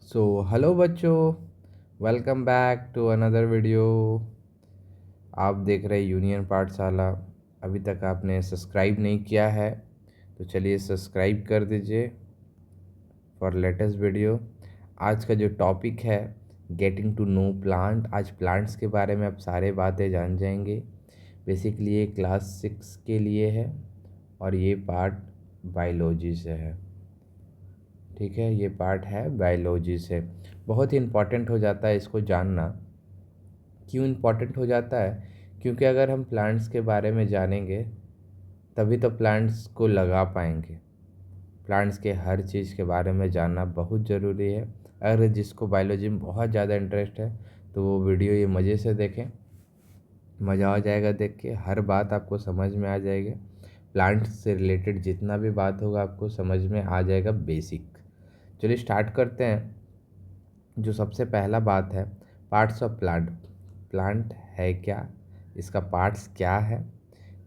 सो hello बच्चों, welcome back to another video. आप देख रहे यूनियन पाठशाला। अभी तक आपने सब्सक्राइब नहीं किया है तो चलिए सब्सक्राइब कर दीजिए फॉर लेटेस्ट वीडियो। आज का जो टॉपिक है गेटिंग टू नो प्लांट। आज प्लांट्स के बारे में आप सारे बातें जान जाएंगे। बेसिकली ये क्लास 6 के लिए है और ये पार्ट बायोलॉजी से है। ठीक है, ये पार्ट है बायोलॉजी से। बहुत ही इम्पॉर्टेंट हो जाता है इसको जानना। क्यों इम्पॉर्टेंट हो जाता है? क्योंकि अगर हम प्लांट्स के बारे में जानेंगे तभी तो प्लांट्स को लगा पाएंगे। प्लांट्स के हर चीज़ के बारे में जानना बहुत ज़रूरी है। अगर जिसको बायोलॉजी में बहुत ज़्यादा इंटरेस्ट है तो वो वीडियो ये मज़े से देखें, मज़ा आ जाएगा देख के। हर बात आपको समझ में आ जाएगी। प्लांट्स से रिलेटेड जितना भी बात होगा आपको समझ में आ जाएगा बेसिक। चलिए स्टार्ट करते हैं। जो सबसे पहला बात है पार्ट्स ऑफ प्लांट। प्लांट है क्या, इसका पार्ट्स क्या है?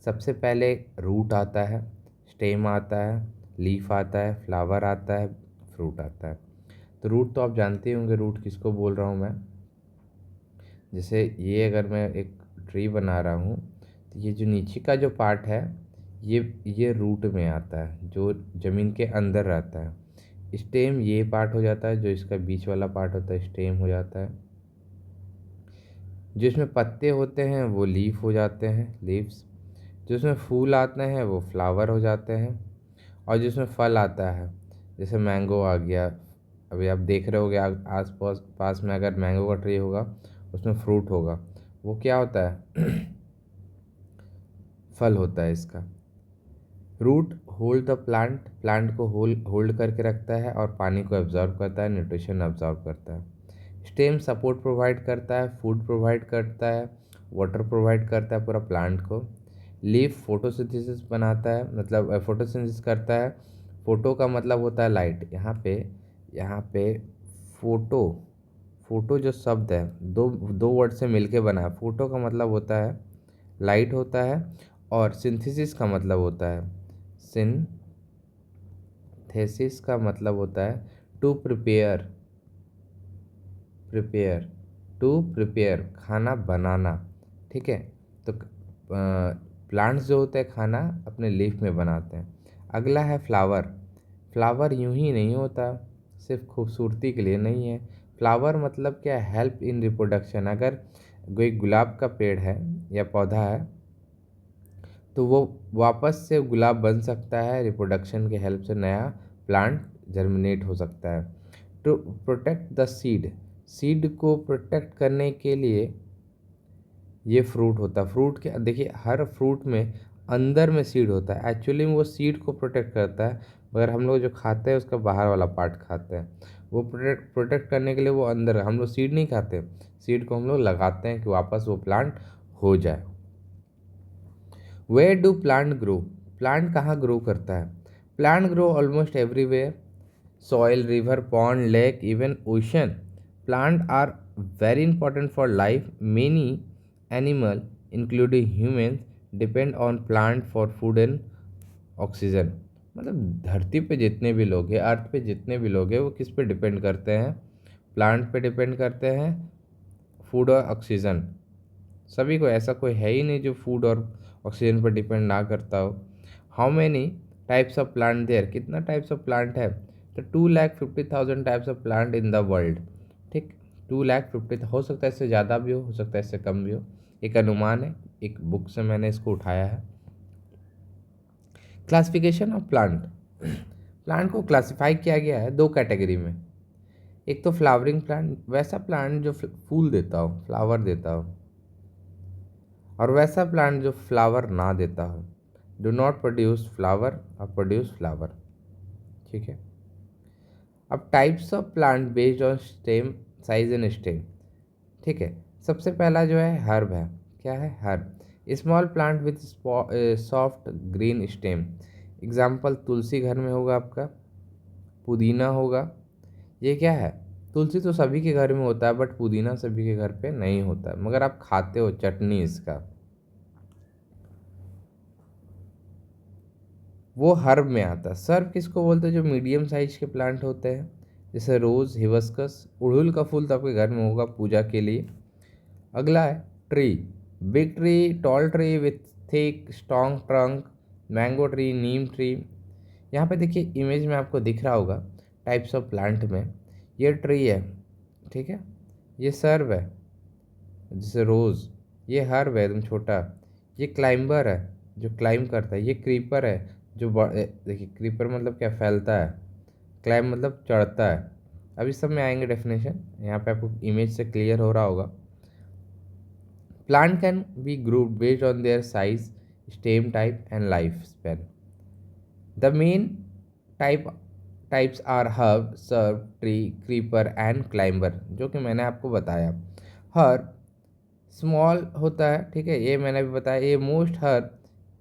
सबसे पहले रूट आता है, स्टेम आता है, लीफ आता है, फ्लावर आता है, फ्रूट आता है। तो रूट तो आप जानते ही होंगे, रूट किसको बोल रहा हूँ मैं। जैसे ये अगर मैं एक ट्री बना रहा हूँ तो ये जो नीचे का जो पार्ट है ये रूट में आता है, जो ज़मीन के अंदर रहता है। स्टेम ये पार्ट हो जाता है, जो इसका बीच वाला पार्ट होता है स्टेम हो जाता है। जिसमें पत्ते होते हैं वो लीफ हो जाते हैं, लीव्स। जिसमें फूल आते हैं वो फ्लावर हो जाते हैं। और जिसमें फल आता है जैसे मैंगो आ गया। अभी आप देख रहे होगे आस पास पास में अगर मैंगो का ट्री होगा उसमें फ्रूट होगा, वो क्या होता है? फल होता है इसका। Root hold the plant, plant को होल्ड करके रखता है और पानी को एब्जॉर्ब करता है, न्यूट्रिशन एब्जॉर्ब करता है। स्टेम सपोर्ट प्रोवाइड करता है, फूड प्रोवाइड करता है, वाटर प्रोवाइड करता है पूरा प्लांट को। लीफ फोटोसिंथेसिस बनाता है, मतलब फोटोसिंथेसिस करता है। फोटो का मतलब होता है लाइट। यहाँ पे फोटो, फोटो जो शब्द है दो दो वर्ड से मिलके बना है। फोटो का मतलब होता है लाइट होता है, और सिंथेसिस का मतलब होता है सिंथेसिस का मतलब होता है to prepare, prepare to prepare खाना बनाना। ठीक है, तो प्लांट्स जो होते हैं खाना अपने लीफ में बनाते हैं। अगला है फ्लावर। फ्लावर यूं ही नहीं होता, सिर्फ खूबसूरती के लिए नहीं है। फ्लावर मतलब क्या है? Help in reproduction. अगर कोई गुलाब का पेड़ है या पौधा है तो वो वापस से गुलाब बन सकता है, रिप्रोडक्शन के हेल्प से नया प्लांट जर्मिनेट हो सकता है। To protect the seed, seed को प्रोटेक्ट करने के लिए ये फ्रूट होता है। फ्रूट के देखिए हर फ्रूट में अंदर में सीड होता है। एक्चुअली में वो सीड को प्रोटेक्ट करता है, मगर हम लोग जो खाते हैं उसका बाहर वाला पार्ट खाते हैं। वो प्रोटेक्ट करने के लिए वो अंदर, हम लोग सीड नहीं खाते, सीड को हम लोग लगाते हैं कि वापस वो प्लांट हो जाए। Where do plant grow, plant कहाँ ग्रो करता है? Plant grow almost everywhere, soil, river, pond, lake, even ocean. Plants are very important for life. Many animal, including humans, depend on plant for food and oxygen. मतलब धरती पे जितने भी लोग हैं, अर्थ पे जितने भी लोग हैं, वो किस पे डिपेंड करते हैं? प्लांट पे डिपेंड करते हैं, फूड और ऑक्सीजन। सभी को, ऐसा कोई है ही नहीं जो फूड और ऑक्सीजन पर डिपेंड ना करता हो। How many types of plant there, कितना टाइप्स ऑफ प्लांट है? तो 2,50,000 types of plant in the world. ठीक, 2,50,000 हो सकता है इससे ज़्यादा भी हो सकता है इससे कम भी हो। एक अनुमान है, एक बुक से मैंने इसको उठाया है। क्लासिफिकेशन ऑफ प्लांट, प्लांट को क्लासिफाई किया गया है दो कैटेगरी में। एक तो फ्लावरिंग प्लांट, वैसा प्लांट जो फूल देता हो, फ्लावर देता हो, और वैसा प्लांट जो फ्लावर ना देता हो, डू नॉट प्रोड्यूस फ्लावर और प्रोड्यूस फ्लावर। ठीक है, अब types of plant based on stem size and stem. ठीक है, सबसे पहला जो है हर्ब है। क्या है? Herb, small plant with soft green stem. Example tulsi घर में होगा आपका, पुदीना होगा। ये क्या है? तुलसी तो सभी के घर में होता है बट पुदीना सभी के घर पे नहीं होता है, मगर आप खाते हो चटनी इसका, वो हर्ब में आता है। सर्ब किसको बोलते हैं? जो मीडियम साइज के प्लांट होते हैं, जैसे रोज़, हिबिस्कस, उड़हुल का फूल तो आपके घर में होगा पूजा के लिए। अगला है tree, big tree, tall tree with thick strong trunk, mango tree, Neem tree. यहाँ पे देखिए इमेज में आपको दिख रहा होगा टाइप्स ऑफ प्लांट में, ये ट्री है, ठीक है, ये सर्व है, जैसे रोज़, ये हर्ब है एकदम छोटा, ये क्लाइंबर है जो क्लाइंब करता है, ये क्रीपर है जो देखिए क्रीपर मतलब क्या, फैलता है, क्लाइंब मतलब चढ़ता है। अभी सब में आएंगे डेफिनेशन, यहाँ पे आपको इमेज से क्लियर हो रहा होगा। Plant can be grouped based on their size, stem type, and lifespan. The main type types are herb, shrub, tree, creeper and climber, जो कि मैंने आपको बताया। हर्ब स्मॉल होता है, ठीक है, ये मैंने भी बताया। ये मोस्ट हर्ब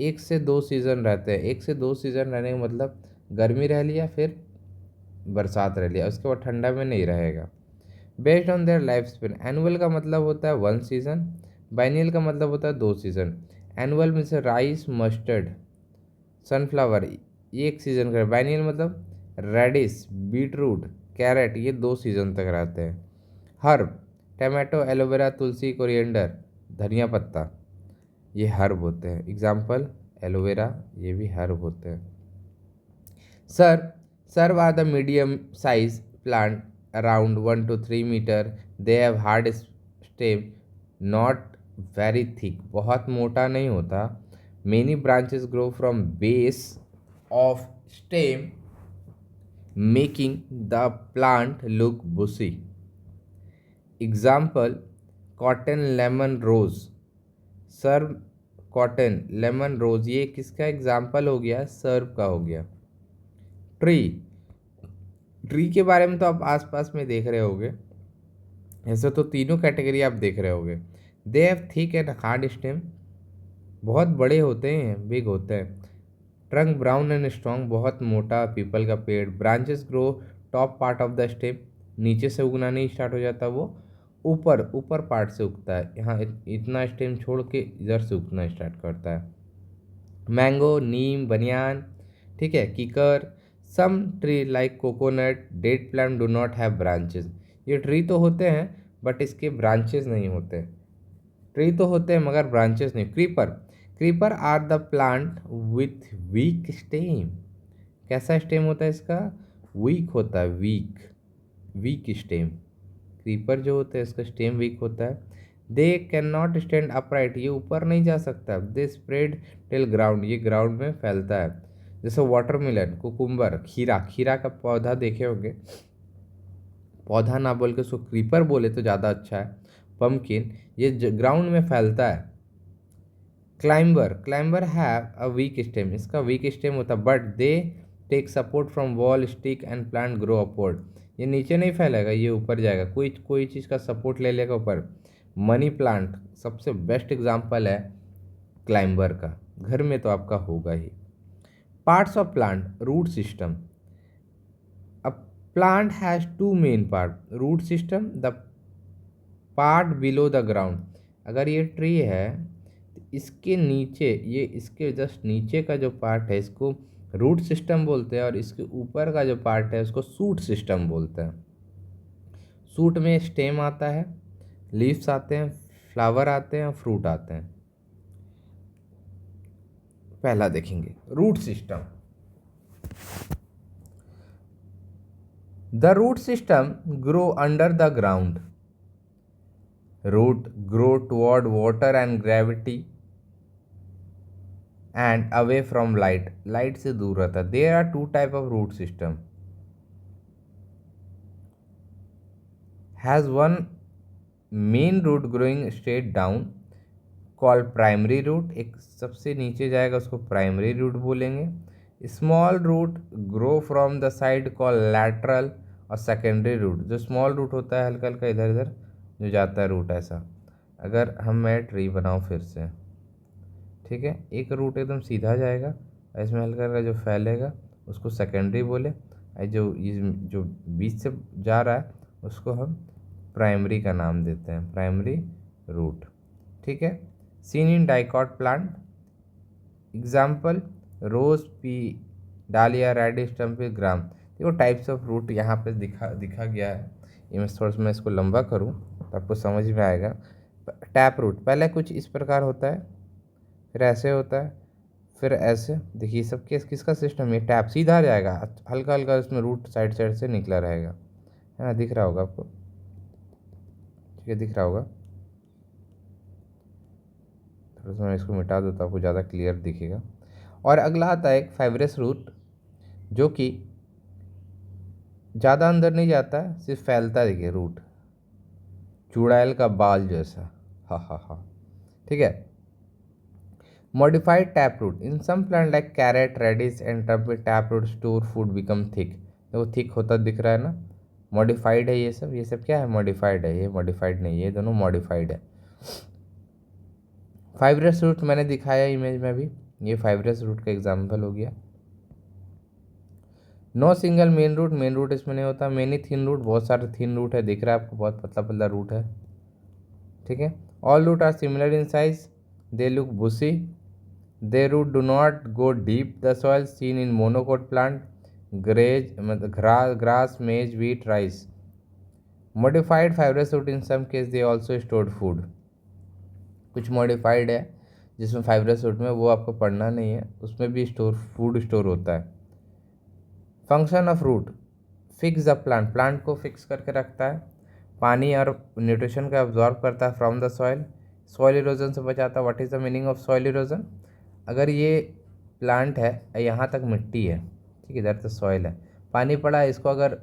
1 से 2 सीज़न रहते हैं। 1 से 2 सीज़न रहने का मतलब गर्मी रह लिया, फिर बरसात रह लिया, उसके बाद ठंडा में नहीं रहेगा। Based on their life span, annual का मतलब होता है 1 सीज़न, बाइनियल का मतलब होता है 2 सीज़न। एनुअल में से राइस, मस्टर्ड, सनफ्लावर ये 1 सीज़न का, बाइनियल मतलब रेडिस, बीटरूट, कैरेट, ये 2 सीज़न तक रहते हैं। हर्ब टमाटो, एलोवेरा, तुलसी, कोरिएंडर, धनिया पत्ता, ये हर्ब होते हैं। एग्जाम्पल एलोवेरा, ये भी हर्ब होते हैं। Sir, Serve are the medium size plant around 1 to 3 meter. They have hard stem, not very thick. बहुत मोटा नहीं होता. Many branches grow from base of stem, making the plant look bushy. Example, cotton, lemon, rose. Serve cotton, lemon, रोज, ये किसका example हो गया, सर्व का हो गया। ट्री, ट्री के बारे में तो आप आसपास में देख रहे होगे, ऐसे तो तीनों कैटेगरी आप देख रहे होगे। They have thick and hard stem, बहुत बड़े होते हैं, बिग होते हैं। ट्रंक ब्राउन एंड स्ट्रॉन्ग, बहुत मोटा पीपल का पेड़। Branches grow top part of the stem, नीचे से उगना नहीं स्टार्ट हो जाता, वो ऊपर ऊपर पार्ट से उगता है, यहाँ इतना स्टेम छोड़ के इधर से उगना स्टार्ट करता है। मैंगो, नीम, बनियान, ठीक है, कीकर। Some tree like coconut, date plant do not have branches, ये ट्री तो होते हैं बट इसके ब्रांचेस नहीं होते। ट्री तो होते हैं मगर ब्रांचेस नहीं। Creeper, creeper are the plant with weak stem, कैसा स्टेम होता है इसका, वीक होता है, वीक, वीक स्टेम। क्रीपर जो होता है इसका स्टेम वीक होता है। They can not stand upright, ये ऊपर नहीं जा सकता। दे स्प्रेड टिल ग्राउंड, ये ग्राउंड में फैलता है। जैसे वाटरमेलन, कुकुम्बर, खीरा, खीरा का पौधा देखे होंगे, पौधा ना बोल के उसको क्रीपर बोले तो ज़्यादा अच्छा है। पम्पकिन, ये ग्राउंड में फैलता है। Climber, climber have a weak stem, इसका वीक स्टेम होता है but they take support from wall, stick and plant grow upward, ये नीचे नहीं फैलेगा, ये ऊपर जाएगा, कोई कोई चीज़ का सपोर्ट ले लेगा ऊपर। मनी प्लांट सबसे बेस्ट एग्जांपल है क्लाइंबर का, घर में तो आपका होगा ही। Parts of plant, root system. A plant has 2 main part, root system, the part below the ground. अगर ये ट्री है तो इसके नीचे, ये इसके जस्ट नीचे का जो पार्ट है इसको रूट सिस्टम बोलते हैं, और इसके ऊपर का जो पार्ट है उसको सूट सिस्टम बोलते हैं। सूट में स्टेम आता है, लीव्स आते हैं, फ्लावर आते हैं, फ्रूट आते हैं। पहला देखेंगे root system. The root system grow under the ground, root grow toward water and gravity and away from light, light से दूर रहता है। There are 2 type of root system, has one main root growing straight down called primary root, एक सबसे नीचे जाएगा उसको primary root बोलेंगे। Small root grow from the side called lateral, और सेकेंडरी रूट, जो स्मॉल रूट होता है हल्का हल्का इधर इधर जो जाता है रूट ऐसा। अगर मैं ट्री बनाऊँ फिर से, ठीक है, एक रूट एकदम सीधा जाएगा, इसमें हल्का हल्का जो फैलेगा उसको सेकेंडरी बोले, जो बीच से जा रहा है उसको हम प्राइमरी का नाम देते हैं, प्राइमरी रूट, ठीक है। Seen in dicot plant, example rose, pea, dahlia, radish, turnip, gram. देखो टाइप्स ऑफ रूट यहाँ पे दिखा गया है। इमेज थोड़ा सा मैं इसको लंबा करूँ तो आपको समझ में आएगा। टैप रूट पहले कुछ इस प्रकार होता है, फिर ऐसे होता है, फिर ऐसे। देखिए सब किसका सिस्टम, ये टैप सीधा जाएगा, हल्का हल्का इसमें रूट साइड साइड से निकला रहेगा, है ना, दिख रहा होगा आपको, ठीक है, दिख रहा होगा। थोड़ा सा मैं इसको मिटा दूँ तो आपको ज़्यादा क्लियर दिखेगा। और अगला आता है एक फाइब्रस रूट, जो कि ज़्यादा अंदर नहीं जाता है, सिर्फ फैलता है। देखिए रूट चुड़ैल का बाल जैसा, हा हा हा, ठीक है। Modified tap root in some plant like carrot, radish and tap root store food become thick. तो वो थिक होता दिख रहा है ना, मॉडिफाइड है ये सब क्या है, मॉडिफाइड है। ये मॉडिफाइड नहीं है, ये दोनों मॉडिफाइड है। फाइब्रस रूट मैंने दिखाया इमेज में भी, ये फाइब्रस रूट का एग्जाम्पल हो गया। नो सिंगल मेन रूट इसमें नहीं होता। मेनी थिन रूट, बहुत सारे थिन रूट है, दिख रहा है आपको, बहुत पतला पतला रूट है, ठीक है। All root are similar in size, they look bushy, they root do not go deep the soil, seen in monocot plant, मतलब grass maize wheat rice. Modified fibrous root in some case they also stored food. कुछ modified है जिसमें fibrous root में, वो आपको पढ़ना नहीं है, उसमें भी फूड स्टोर होता है। Function of root fix the plant, plant को फिक्स करके रखता है, पानी और न्यूट्रिशन का एब्जॉर्ब करता है from the soil, soil erosion से बचाता है। What is the meaning of soil erosion? अगर ये प्लांट है, यहाँ तक मिट्टी है, ठीक है, इधर तो सॉइल है, पानी पड़ा है, इसको अगर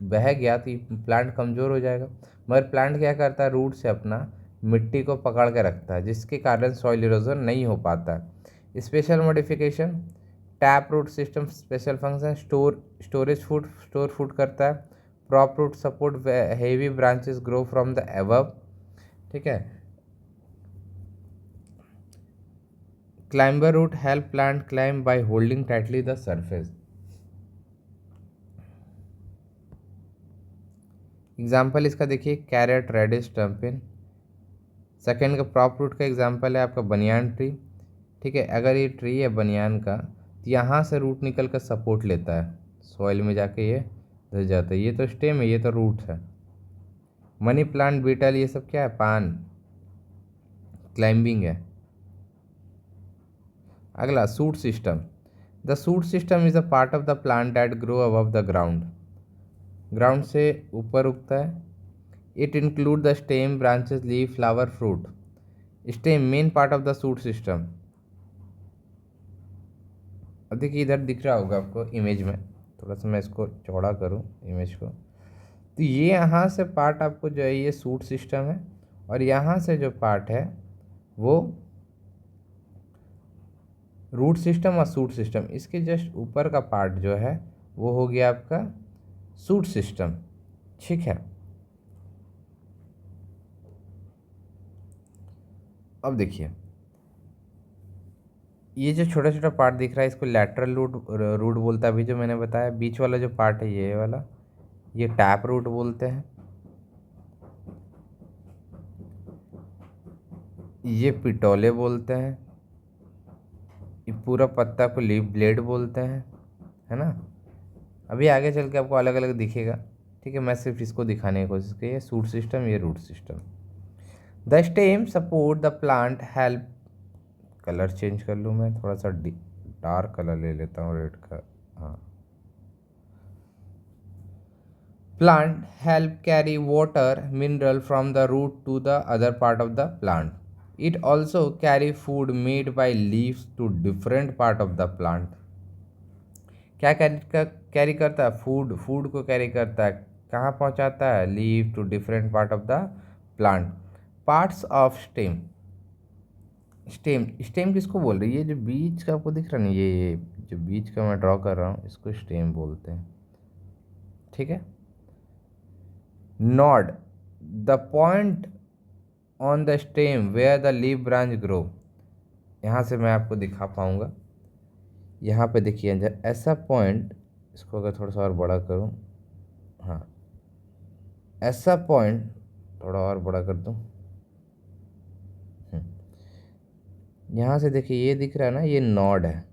बह गया तो प्लांट कमज़ोर हो जाएगा। मगर प्लांट क्या करता है, रूट से अपना मिट्टी को पकड़ के रखता है, जिसके कारण सॉइल इरोजन नहीं हो पाता है। Special modification tap root system, special function store food करता है। Prop root support heavy branches grow from the above, ठीक है। Climber root help plant climb by holding tightly the surface. Example इसका देखिए, कैरेट, रेडिश, टम्पिन। सेकेंड का prop root का example है आपका बनियान ट्री, ठीक है। अगर ये ट्री है बनियान का, तो यहाँ से रूट निकल कर सपोर्ट लेता है, सॉइल में जाके ये धस जाता है। ये तो स्टेम है, ये तो रूट है। मनी प्लांट, बीटल, ये सब क्या है, पान, क्लाइंबिंग है। अगला shoot system, the shoot system is a part of the plant that grow above the ground, ground से ऊपर उगता है। It include the stem, branches, leaf, flower, fruit. Stem main part of the shoot system. अब देखिए इधर दिख रहा होगा आपको इमेज में, थोड़ा सा मैं इसको चौड़ा करूँ इमेज को, तो ये यहाँ से पार्ट आपको जो है ये सूट सिस्टम है, और यहाँ से जो पार्ट है वो रूट सिस्टम और सूट सिस्टम। इसके जस्ट ऊपर का पार्ट जो है वो हो गया आपका सूट सिस्टम, ठीक है। अब देखिए ये जो छोटा छोटा पार्ट दिख रहा है इसको लैटरल रूट रूट बोलता है। अभी जो मैंने बताया बीच वाला जो पार्ट है ये वाला, ये टैप रूट बोलते हैं। ये पिटोले बोलते हैं। ये पूरा पत्ता को लीफ ब्लेड बोलते हैं, है ना। अभी आगे चल के आपको अलग अलग दिखेगा, ठीक है। मैं सिर्फ इसको दिखाने की कोशिश की, ये सूट सिस्टम, ये root system. The stem support the plant help, colour change कर लूँ मैं, थोड़ा सा डार्क कलर ले लेता हूँ, रेड का, हाँ। Plant help carry water mineral from the root to the other part of the plant. It also carry food made by leaves to different part of the plant. क्या carry करता है, food को carry करता है, कहाँ पहुँचाता है, leave to different part of the plant. Parts of stem, stem stem किसको बोल रही है, ये जो बीच का आपको दिख रहा है ना, ये जो बीच का मैं ड्रॉ कर रहा हूँ इसको स्टेम बोलते हैं, ठीक है। Node the point on the stem where the leaf branch grow. यहाँ से मैं आपको दिखा पाऊँगा, यहाँ पे देखिए ऐसा पॉइंट, इसको अगर थोड़ा सा और बड़ा करूँ, हाँ, ऐसा पॉइंट थोड़ा और बड़ा कर दूँ, यहाँ से देखिए ये दिख रहा है ना, ये नॉड है,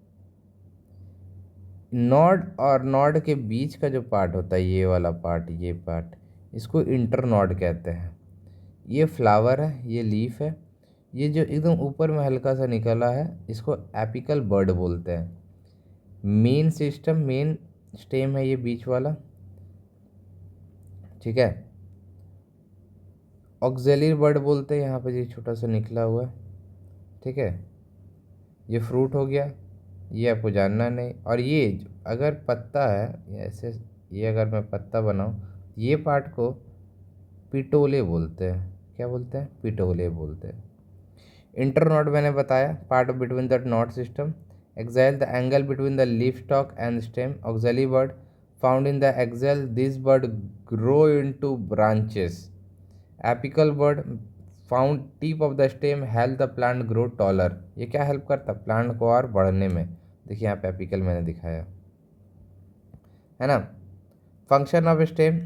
नॉड और नॉड के बीच का जो पार्ट होता है, ये वाला पार्ट, ये पार्ट, इसको इंटर नॉड कहते हैं। ये फ्लावर है, ये लीफ है, ये जो एकदम ऊपर में हल्का सा निकला है, इसको एपिकल बर्ड बोलते हैं। मेन सिस्टम, मेन स्टेम है ये बीच वाला, ठीक है। ऑक्सिलरी बर्ड बोलते हैं यहाँ पे, ये छोटा सा निकला हुआ है, ठीक है। ये फ्रूट हो गया, ये आपको जानना नहीं। और ये अगर पत्ता है, ये ऐसे, ये अगर मैं पत्ता बनाऊँ, ये पार्ट को पिटोले बोलते हैं। क्या बोलते हैं? पिटोले बोलते हैं। इंटरनॉड मैंने बताया, part between the node system. Axil, the angle between the leaf stalk and stem. Axillary bud, found in the axil, this bud grow into branches. Apical bud, found tip of the stem, help the plant grow taller. ये क्या help करता है? Plant को और बढ़ने में। देखिए यहाँ पे एपिकल मैंने दिखाया है ना। Function of stem,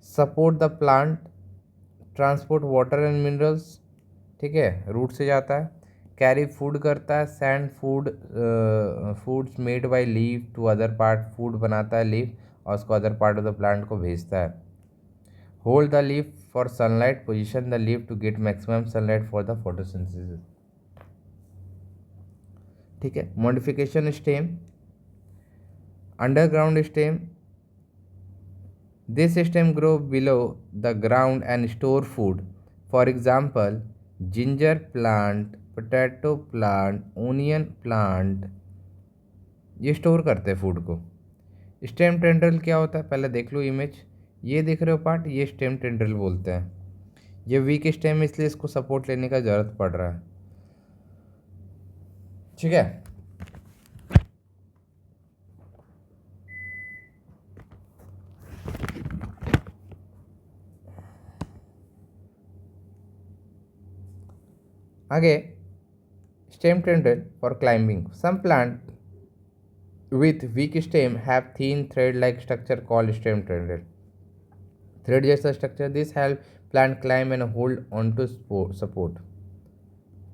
support the plant, transport water and minerals, ठीक है, रूट से जाता है। कैरी फूड करता है, send food, foods made by leaf to other part, food बनाता है लीफ और उसको other part of the plant को भेजता है। Hold the leaf for sunlight, position the leaf to get maximum sunlight for the photosynthesis, ठीक है। Modification stem, underground stem, this stem grow below the ground and store food, for example ginger plant, potato plant, onion plant, ये स्टोर करते हैं food को। Stem tendril क्या होता है? पहले देख लो इमेज, ये देख रहे हो पार्ट, ये स्टेम टेंड्रिल बोलते हैं। ये वीक स्टेम है, इसलिए इसको सपोर्ट लेने का ज़रूरत पड़ रहा है, ठीक है। आगे, stem tendril for climbing. Some plant with weak stem have thin thread like structure called stem tendril, thread जैसा structure. This help plant climb and hold on to support.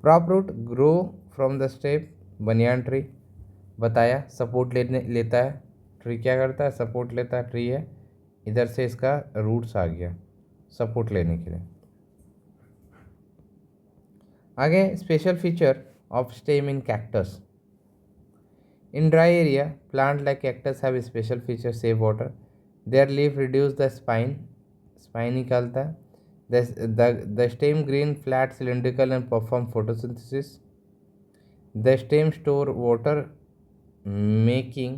Prop root grow from the step, banyan tree बताया, support लेता है। Tree क्या करता है? Support लेता है। Tree है, इधर से इसका रूट्स आ गया सपोर्ट लेने के लिए। आगे, special feature of stem in cactus. In dry area, plant like cactus have special feature, save water. Their leaf reduce the spine निकालता है। The stem green, flat, cylindrical and perform photosynthesis. The stem store water, making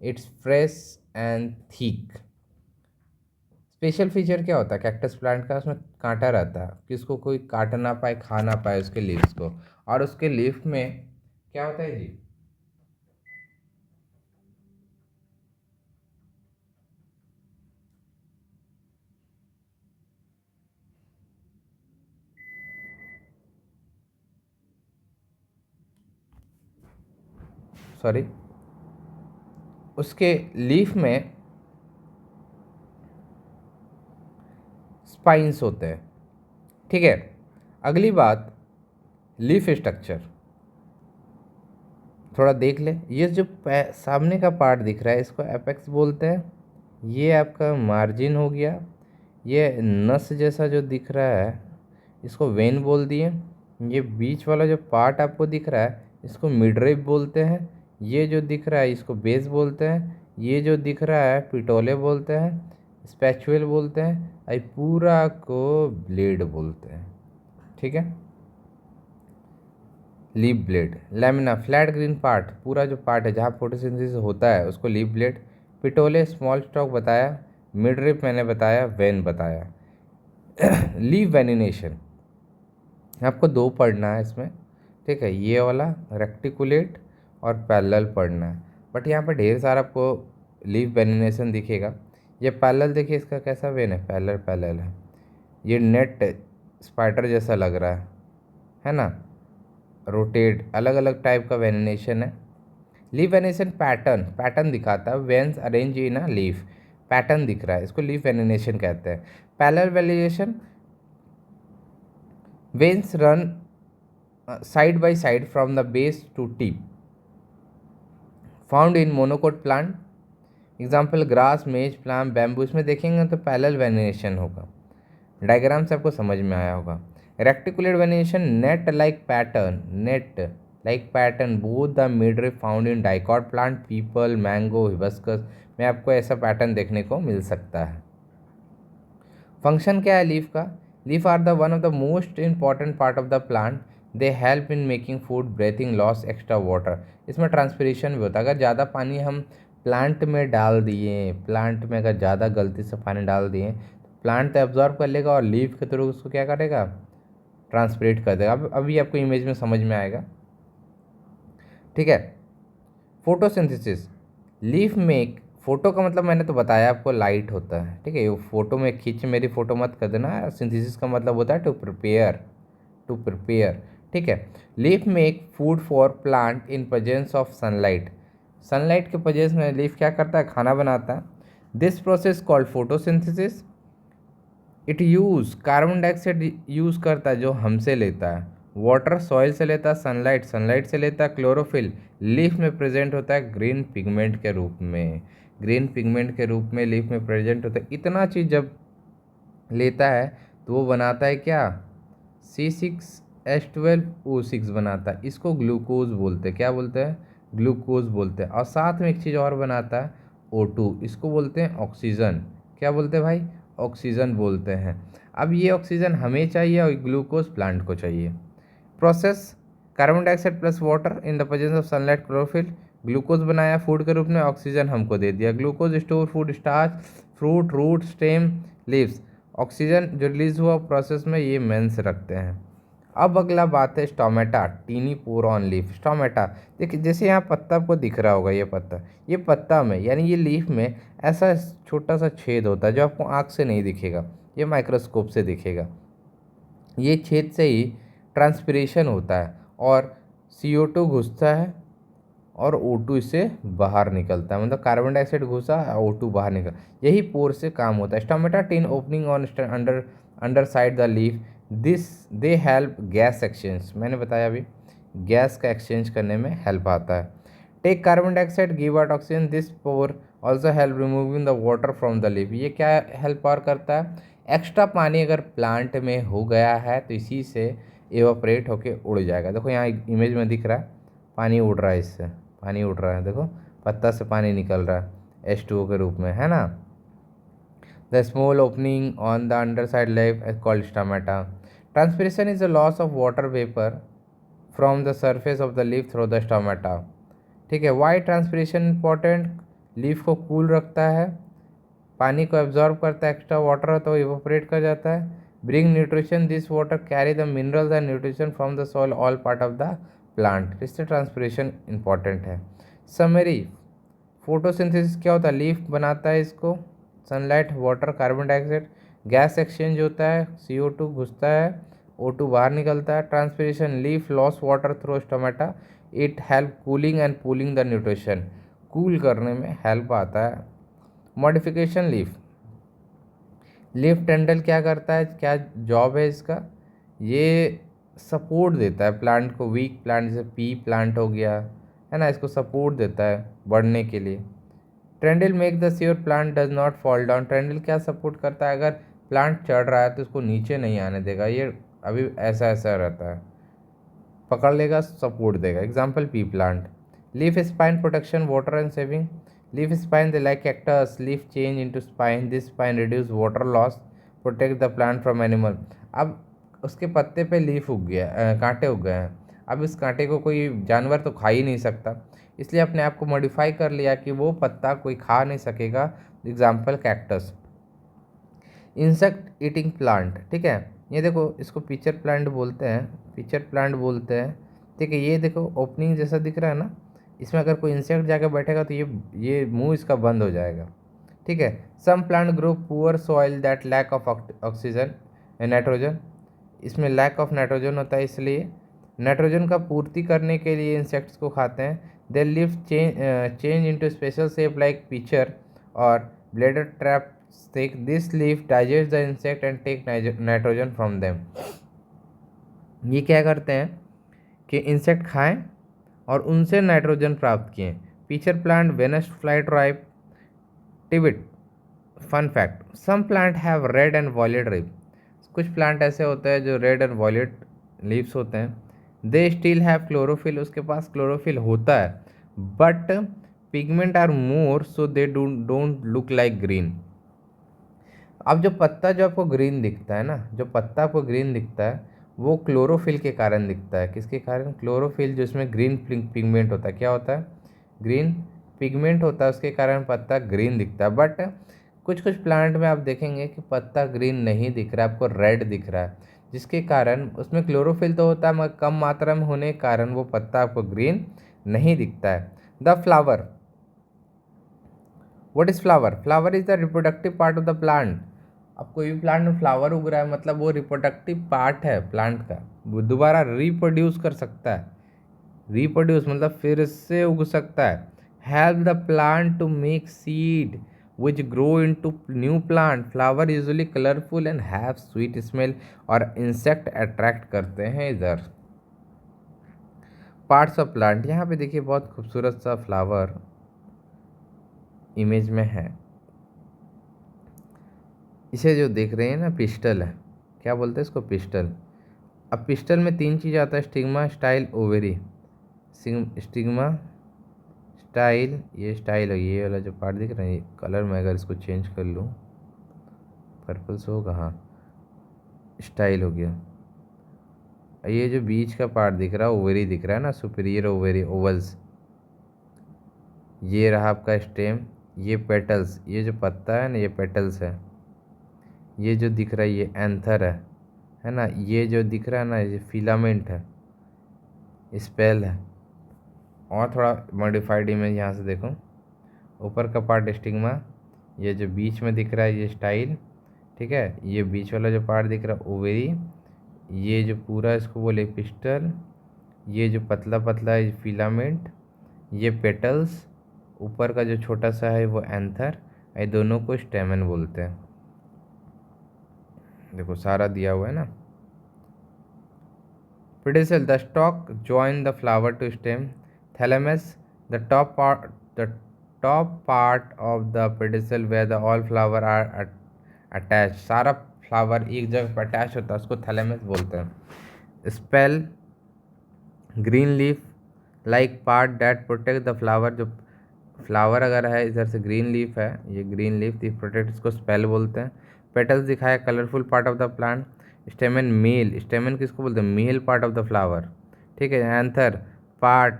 it fresh and thick. Special feature क्या होता है cactus plant का? उसमें कांटा रहता है कि उसको कोई काट ना पाए, खा ना पाए उसके लीव्स को। और उसके लीफ में क्या होता है जी? सॉरी, उसके लीफ में स्पाइंस होते हैं, ठीक है। अगली बात, लीफ स्ट्रक्चर थोड़ा देख ले। ये जो सामने का पार्ट दिख रहा है, इसको एपेक्स बोलते हैं। ये आपका मार्जिन हो गया। ये नस जैसा जो दिख रहा है, इसको वेन बोल दिए। ये बीच वाला जो पार्ट आपको दिख रहा है, इसको मिडरिब बोलते हैं। ये जो दिख रहा है, इसको बेस बोलते हैं। ये जो दिख रहा है, पिटोले बोलते हैं, स्पैचुअल बोलते हैं। ये पूरा को ब्लेड बोलते हैं, ठीक है। Leaf blade. Lamina, flat green part, पूरा जो पार्ट है जहाँ फोटोसिंथेसिस होता है उसको लीफ ब्लेड। पिटोले, स्मॉल स्टॉक बताया। मिड रिप मैंने बताया, वेन बताया। लीफ वेनिनेशन आपको दो पढ़ना है इसमें, ठीक है। ये वाला रेक्टिकुलेट और पैरेलल पढ़ना है। बट यहाँ पर ढेर सारा आपको लीफ वेनिनेशन दिखेगा। ये पैरेलल देखिए, इसका कैसा वेन है? पैरेलल पैरेलल है। ये नेट स्पाइडर जैसा लग रहा है ना। रोटेट, अलग अलग टाइप का वेनिनेशन है। लीफ वेनिनेशन पैटर्न, पैटर्न दिखाता है। Veins arrange in a leaf, pattern दिख रहा है, इसको लीफ वेनिनेशन कहते हैं। Parallel venation, veins run side by side from the base to tip. Found in monocot plant, example grass, मेज, प्लाम, बैम्बू। इसमें देखेंगे तो पैरेलल वेरिएशन होगा। डायग्राम से आपको समझ में आया होगा। Reticulate variation, net like pattern both the mid found in dicot plant, peepal, mango, hibiscus में आपको ऐसा पैटर्न देखने को मिल सकता है। फंक्शन क्या है लीफ का? Leaf are the one of the most important part of the plant. They help in making food, breathing, loss extra water. इसमें ट्रांसपिरेशन भी होता है। अगर ज़्यादा पानी हम प्लांट में डाल दिए, प्लांट में अगर ज़्यादा गलती से पानी डाल दिए तो प्लांट तो एब्जॉर्ब कर लेगा और लीफ के थ्रू उसको क्या करेगा? ट्रांसपिरेट कर देगा। अब अभी आपको इमेज में समझ में आएगा, ठीक है। फोटोसिंथेसिस, लीफ में फोटो का मतलब मैंने तो बताया आपको, लाइट होता है, ठीक है। फोटो में खींच मेरी फोटो मत कर देना। सिंथेसिस का मतलब होता है टू प्रिपेयर, ठीक है। Leaf make food for plant in presence of sunlight. Sunlight के प्रेजेंस में लीफ क्या करता है? खाना बनाता है। This process called photosynthesis. It use carbon dioxide use करता है जो हमसे लेता है, वाटर सॉइल से लेता है, सनलाइट से लेता है, क्लोरोफिल लीफ में प्रेजेंट होता है ग्रीन पिगमेंट के रूप में। ग्रीन पिगमेंट के रूप में लीफ में प्रेजेंट होता है। इतना चीज़ जब लेता है तो वो बनाता है क्या? C6H12O6 बनाता है। इसको ग्लूकोज बोलते हैं। क्या बोलते हैं? ग्लूकोज बोलते हैं। और साथ में एक चीज़ और बनाता है, O2। इसको बोलते हैं ऑक्सीजन। क्या बोलते हैं भाई? ऑक्सीजन बोलते हैं। अब ये ऑक्सीजन हमें चाहिए और ग्लूकोज प्लांट को चाहिए। Process, carbon dioxide plus water in the presence of sunlight, chlorophyll. Glucose बनाया फूड के रूप में, ऑक्सीजन हमको दे दिया। Glucose store food, starch, fruit, root, stem, leaves. Oxygen जो रिलीज हुआ प्रोसेस में ये मेंस रखते हैं। अब अगला बात है stomata, tiny pore on leaf. Stomata देखिए, जैसे यहाँ पत्ता आपको दिख रहा होगा, ये पत्ता में यानी ये लीफ में ऐसा छोटा सा छेद होता है जो आपको आँख से नहीं दिखेगा, ये माइक्रोस्कोप से दिखेगा। ये छेद से ही ट्रांसपिरेशन होता है और CO2 घुसता है और O2 इससे बाहर निकलता है। मतलब कार्बन डाइऑक्साइड घुसा, O2 बाहर निकल, यही पोर से काम होता है। Stomata tin opening on under side the leaf, this they help gas exchange. मैंने बताया अभी, गैस का एक्सचेंज करने में हेल्प आता है। Take carbon dioxide, give out oxygen, this pore also help removing the water from the leaf. ये क्या हेल्प और करता है? एक्स्ट्रा पानी अगर प्लांट में हो गया है तो इसी से एवापरेट होके उड़ जाएगा। देखो यहाँ इमेज में दिख रहा है, पानी उड़ रहा है, इससे पानी उड़ रहा है। देखो पत्ता से पानी निकल रहा है H2O के रूप में, है ना। The small opening on the under side leaf is called stomata. Transpiration is the loss of water vapour from the surface of the leaf through the stomata, ठीक है। Why transpiration important? लीफ को cool रखता है, पानी को absorb करता है, extra water हो तो इवोपरेट कर जाता है। Bring nutrition, this water carry the minerals and nutrition from the soil all part of the plant. इससे ट्रांसपिरेशन इंपॉर्टेंट है। समरी, फोटोसिंथेसिस क्या होता है? लीफ बनाता है इसको, sunlight, water, carbon dioxide, gas exchange होता है, CO2 घुसता है, O2 बाहर निकलता है। Transpiration, leaf loss water through stomata, it help cooling and pooling the nutrition, cool करने में हेल्प आता है। मॉडिफिकेशन, लीफ टेंडल क्या करता है, क्या जॉब है इसका? ये सपोर्ट देता है प्लांट को, वीक प्लांट जैसे पी प्लांट हो गया, है ना, इसको सपोर्ट देता है बढ़ने के लिए। Tendril make the sure plant does not fall down. Tendril क्या सपोर्ट करता है? अगर प्लांट चढ़ रहा है तो उसको नीचे नहीं आने देगा, ये अभी ऐसा ऐसा रहता है, पकड़ लेगा, सपोर्ट देगा। Example P plant. Leaf spine protection, water and saving. Leaf spine, they like cactus, leaf change into spine, this spine reduce water loss, protect the plant from animal। अब उसके पत्ते पे लीफ उग गया, कांटे उग गए हैं। अब इस कांटे को कोई जानवर तो खा ही नहीं सकता, इसलिए अपने आप को मॉडिफाई कर लिया कि वो पत्ता कोई खा नहीं सकेगा। Example cactus. Insect eating plant, ठीक है। ये देखो, इसको पिक्चर प्लांट बोलते हैं, ठीक है। ये देखो ओपनिंग जैसा दिख रहा है ना, इसमें अगर कोई इंसेक्ट जाकर बैठेगा तो ये मुंह इसका बंद हो जाएगा, ठीक है। Some plant grow poor soil that lack of oxygen and nitrogen. इसमें लैक ऑफ नाइट्रोजन होता है, इसलिए नाइट्रोजन का पूर्ति करने के लिए इंसेक्ट्स को खाते हैं। They leave change into special shape like pitcher और bladder trap stick. This leaf digest the insect and take nitrogen from them. ये क्या करते हैं कि इंसेक्ट खाएं और उनसे नाइट्रोजन प्राप्त किए, फीचर प्लांट वेनस फ्लाईट्राइप टिबिट। Fun fact, some plant have red and violet leaf. कुछ प्लांट ऐसे होते हैं जो रेड एंड वॉयलेट लीव्स होते हैं। दे स्टिल हैव क्लोरोफिल, उसके पास क्लोरोफिल होता है, but pigment are more so they don't look like green. अब जो पत्ता जो आपको ग्रीन दिखता है ना, जो पत्ता आपको ग्रीन दिखता है वो क्लोरोफिल के कारण दिखता है। किसके कारण? क्लोरोफिल, जो इसमें ग्रीन पिगमेंट होता है। क्या होता है? ग्रीन पिगमेंट होता है, उसके कारण पत्ता ग्रीन दिखता है। बट कुछ कुछ प्लांट में आप देखेंगे कि पत्ता ग्रीन नहीं दिख रहा है, आपको रेड दिख रहा है, जिसके कारण उसमें क्लोरोफिल तो होता है मगर कम मात्रा में होने के कारण वो पत्ता आपको ग्रीन नहीं दिखता है। The flower, what is flower? Flower is the reproductive part of the plant. अब कोई भी प्लांट में फ्लावर उग रहा है मतलब वो रिप्रोडक्टिव पार्ट है प्लांट का, वो दोबारा रिप्रोड्यूस कर सकता है। रिप्रोड्यूस मतलब फिर से उग सकता है। Help the plant to make seed which grow into new plant. Flower usually colourful and have sweet smell, और इंसेक्ट अट्रैक्ट करते हैं इधर। पार्ट्स ऑफ प्लांट, यहाँ पे देखिए बहुत खूबसूरत सा फ्लावर इमेज में है। इसे जो देख रहे हैं ना, पिस्टल है। क्या बोलते हैं इसको? पिस्टल। अब पिस्टल में तीन चीज़ आता है, stigma, style, ovary. Stigma, style, ये स्टाइल है, ये वाला जो पार्ट दिख रहा है, ये कलर में अगर इसको चेंज कर लूँ पर्पल से होगा, हाँ स्टाइल हो गया। ये जो बीच का पार्ट दिख रहा है ओवेरी दिख रहा है ना, सुपीरियर ओवेरी, ओवल्स। ये रहा आपका स्टेम, ये पेटल्स, ये जो पत्ता है ना ये पेटल्स है। ये जो दिख रहा है ये एंथर है ना। ये जो दिख रहा है ना ये फिलामेंट है, स्पेल है। और थोड़ा मॉडिफाइड इमेज यहाँ से देखो, ऊपर का पार्ट स्टिग्मा, ये जो बीच में दिख रहा है ये स्टाइल, ठीक है। ये बीच वाला जो पार्ट दिख रहा है ओवेरी, ये जो पूरा इसको बोले पिस्टल, ये जो पतला पतला है फिलामेंट, ये पेटल्स, ऊपर का जो छोटा सा है वो एंथर। ये दोनों को स्टेमन बोलते हैं। देखो सारा दिया हुआ है ना। Pedicel, the stalk join the flower to stem. Thalamus, the top part of the pedicel where the all flower are attached. सारा फ्लावर एक जगह पर अटैच होता है, उसको थैलेमस बोलते हैं। Sepal, green leaf like part that protect the flower. जो फ्लावर अगर है इधर से ग्रीन लीफ है, ये ग्रीन लीफ प्रोटेक्ट, इसको स्पेल बोलते हैं। पेटल्स दिखाया colourful part of the plant. Stamen, male, stamen किसको बोलते हैं? Male part of the flower, ठीक है। Anther, part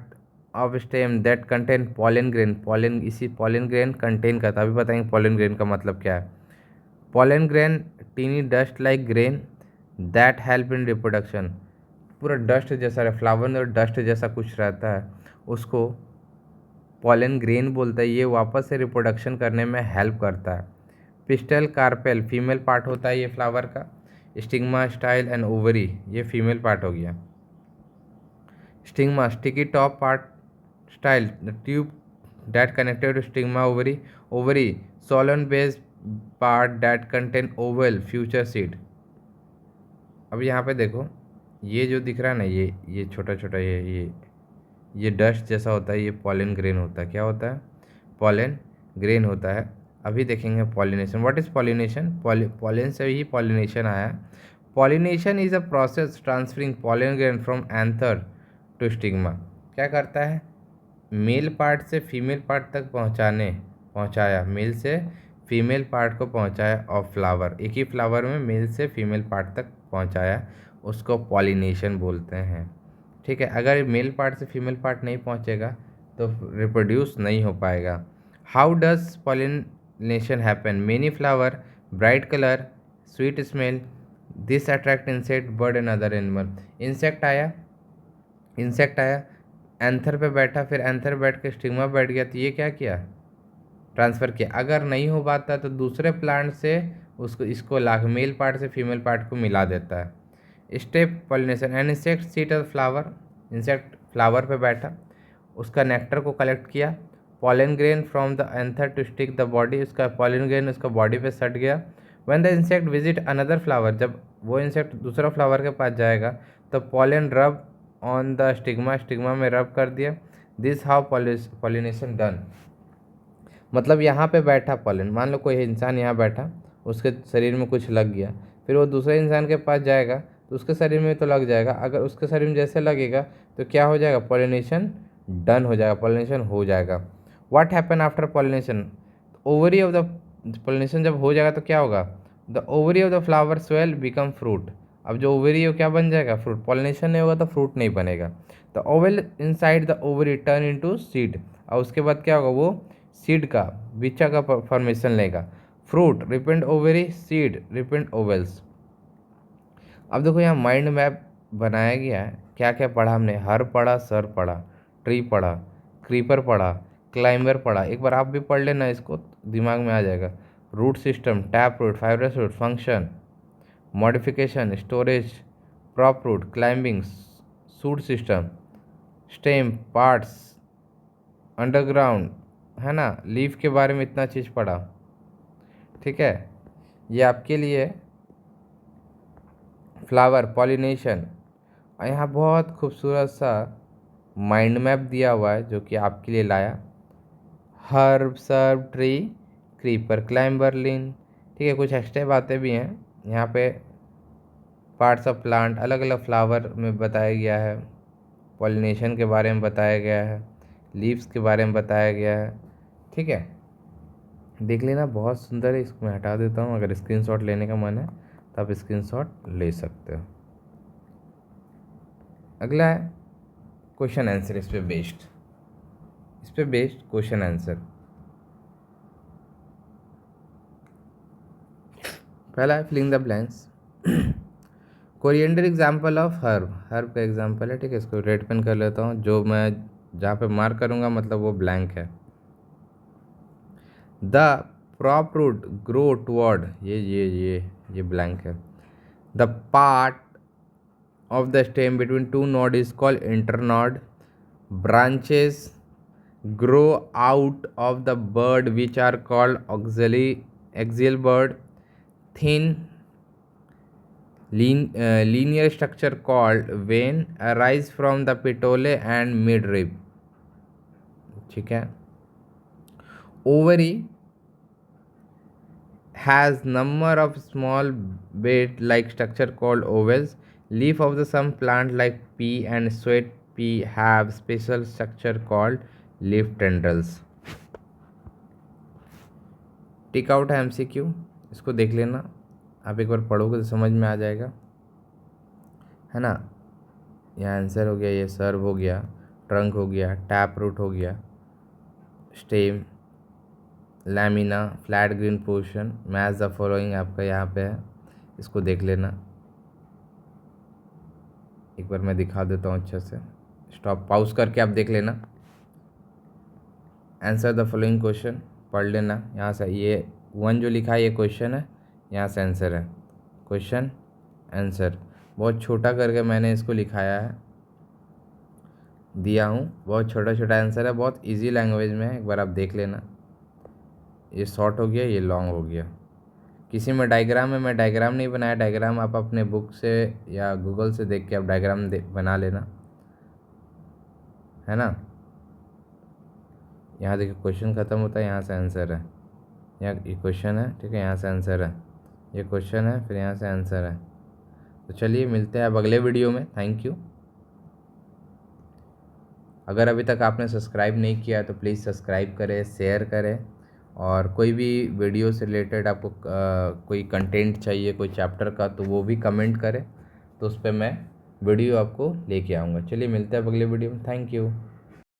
of stem that contain pollen grain. Pollen, इसी पॉलन ग्रेन कंटेन करता है। अभी बताएंगे पॉलन ग्रेन का मतलब क्या है। Pollen grain, tiny dust like grain that help in reproduction. पूरा डस्ट जैसा, फ्लावर में डस्ट जैसा कुछ रहता है, उसको पॉलन ग्रेन बोलता है। ये वापस से रिप्रोडक्शन करने में हेल्प करता है। पिस्टल, कार्पेल, फीमेल पार्ट होता है ये फ्लावर का। स्टिग्मा, स्टाइल एंड ओवरी, ये फीमेल पार्ट हो गया। Stigma, sticky top part, style, the tube that connected to stigma, ovary. Ovary, swollen based part that contain ovule future seed. अब यहाँ पे देखो, ये जो दिख रहा है ना, ये छोटा छोटा ये डस्ट जैसा होता है, ये पॉलन ग्रेन होता है। क्या होता है? पॉलन ग्रेन होता है। अभी देखेंगे pollination. What is pollination? Pollen से ही पॉलिनेशन आया। Pollination is a process transferring pollen grain from anther to stigma. क्या करता है? मेल पार्ट से फीमेल पार्ट तक पहुंचाया, मेल से फीमेल पार्ट को पहुंचाया ऑफ फ्लावर। एक ही फ्लावर में मेल से फीमेल पार्ट तक पहुंचाया, उसको पॉलिनेशन बोलते हैं, ठीक है। अगर मेल पार्ट से फीमेल पार्ट नहीं पहुंचेगा तो रिप्रोड्यूस नहीं हो पाएगा। How does pollination happen? Many flower, bright colour, sweet smell, this attract insect, bird and other animal. Insect आया, एंथर पे बैठा, फिर एंथर बैठ के स्टिग्मा बैठ गया, तो ये क्या किया? ट्रांसफ़र किया। अगर नहीं हो पाता तो दूसरे प्लांट से इसको ला मेल पार्ट से फीमेल पार्ट को मिला देता है। Step pollination, an insect seat of flower. Insect flower पे बैठा, उसका नेक्टर को कलेक्ट किया। Pollen grain from the anther to stick the body, उसका पॉलन ग्रेन उसका बॉडी पे सट गया। When the insect visit another flower, जब वो इंसेक्ट दूसरा फ्लावर के पास जाएगा तो पॉलन रब ऑन द स्टिग्मा, स्टिग्मा में रब कर दिया। This how pollination done. मतलब यहाँ पे बैठा पॉलन, मान लो कोई इंसान यहाँ बैठा, उसके शरीर में कुछ लग गया, फिर वो दूसरे इंसान के पास जाएगा तो उसके शरीर में तो लग जाएगा, अगर उसके शरीर में जैसे लगेगा तो क्या हो जाएगा, पॉलिनेशन डन हो जाएगा, पॉलिनेशन हो जाएगा। What happen after pollination, ovary of the pollination जब हो जाएगा तो क्या होगा, the ovary of the flower swell become fruit. अब जो ओवरी है क्या बन जाएगा, फ्रूट। पॉलिनेशन नहीं होगा तो फ्रूट नहीं बनेगा। The Oval inside the ovary turn into seed, और उसके बाद क्या होगा, वो सीड का, बीचा का फॉर्मेशन लेगा। Fruit रिपेंड ovary, seed रिपेंड vowels. अब देखो यहाँ माइंड मैप बनाया गया है, क्या क्या पढ़ा हमने, हर पढ़ा, सर पढ़ा, ट्री पढ़ा, क्रीपर पढ़ा, क्लाइंबर पढ़ा। एक बार आप भी पढ़ लेना इसको, दिमाग में आ जाएगा। Root system, tap root, fibrous root, function, modification, storage, prop root, climbing, shoot system, stem, parts, underground, है ना, लीफ के बारे में इतना चीज़ पढ़ा। ठीक है, ये आपके लिए फ्लावर पॉलिनेशन। और यहाँ बहुत खूबसूरत सा माइंड मैप दिया हुआ है जो कि आपके लिए लाया। Herb, shrub, tree, creeper, climber, लिन। ठीक है, कुछ एक्स्ट्रा बातें भी हैं यहाँ पे। पार्ट्स ऑफ प्लांट, अलग अलग फ्लावर में बताया गया है, पॉलिनेशन के बारे में बताया गया है, लीव्स के बारे में बताया गया है। ठीक है, देख लेना, बहुत सुंदर है। इसको मैं हटा देता हूँ, अगर स्क्रीनशॉट लेने का मन है तो आप स्क्रीनशॉट ले सकते हो। अगला है क्वेश्चन आंसर, इस पे बेस्ड क्वेश्चन आंसर। पहला है filling the blanks. Coriander example of herb, herb का एग्जाम्पल है। ठीक है, इसको रेड पेन कर लेता हूँ, जो मैं जहाँ पे मार्क करूँगा मतलब वो ब्लैंक है। The prop root grow toward, ये ब्लैंक है। The part of the stem between two node is called internode. Branches grow out of the bud which are called axial bud. Thin linear structure called vein arise from the petiole and midrib. ठीक है, ovary has number of small bed like structure called ovals. Leaf of the some plant like pea and sweet pea have special structure called leaf tendrils. Tick out है MCQ, इसको देख लेना, आप एक बार पढ़ोगे तो समझ में आ जाएगा, है ना। यहाँ आंसर हो गया, ये सर्व हो गया, ट्रंक हो गया, टैप रूट हो गया, stem, lamina, flat green portion, match the following आपका यहाँ पे है, इसको देख लेना। एक बार मैं दिखा देता हूँ अच्छे से, स्टॉप पॉज करके आप देख लेना। आंसर द फॉलोइंग क्वेश्चन पढ़ लेना यहाँ से, ये 1 जो लिखा है ये क्वेश्चन है, यहाँ से आंसर है, क्वेश्चन आंसर। बहुत छोटा करके मैंने इसको लिखाया है, दिया हूँ, बहुत छोटा छोटा आंसर है, बहुत इजी लैंग्वेज में है, एक बार आप देख लेना। ये शॉर्ट हो गया, ये लॉन्ग हो गया। किसी में डायग्राम है, मैं डायग्राम नहीं बनाया, डायग्राम आप अपने बुक से या गूगल से देख के आप डायग्राम बना लेना, है ना। यहाँ देखिए क्वेश्चन ख़त्म होता है, यहाँ से आंसर है, यहाँ ये क्वेश्चन है, ठीक है, यहाँ से आंसर है, ये क्वेश्चन है, फिर यहाँ से आंसर है। तो चलिए मिलते हैं अब अगले वीडियो में, थैंक यू। अगर अभी तक आपने सब्सक्राइब नहीं किया तो प्लीज़ सब्सक्राइब करें, शेयर करें, और कोई भी वीडियो से रिलेटेड आपको कोई कंटेंट चाहिए कोई चैप्टर का तो वो भी कमेंट करें, तो उस पर मैं वीडियो आपको लेके आऊँगा। चलिए मिलते हैं अब अगले वीडियो में, थैंक यू।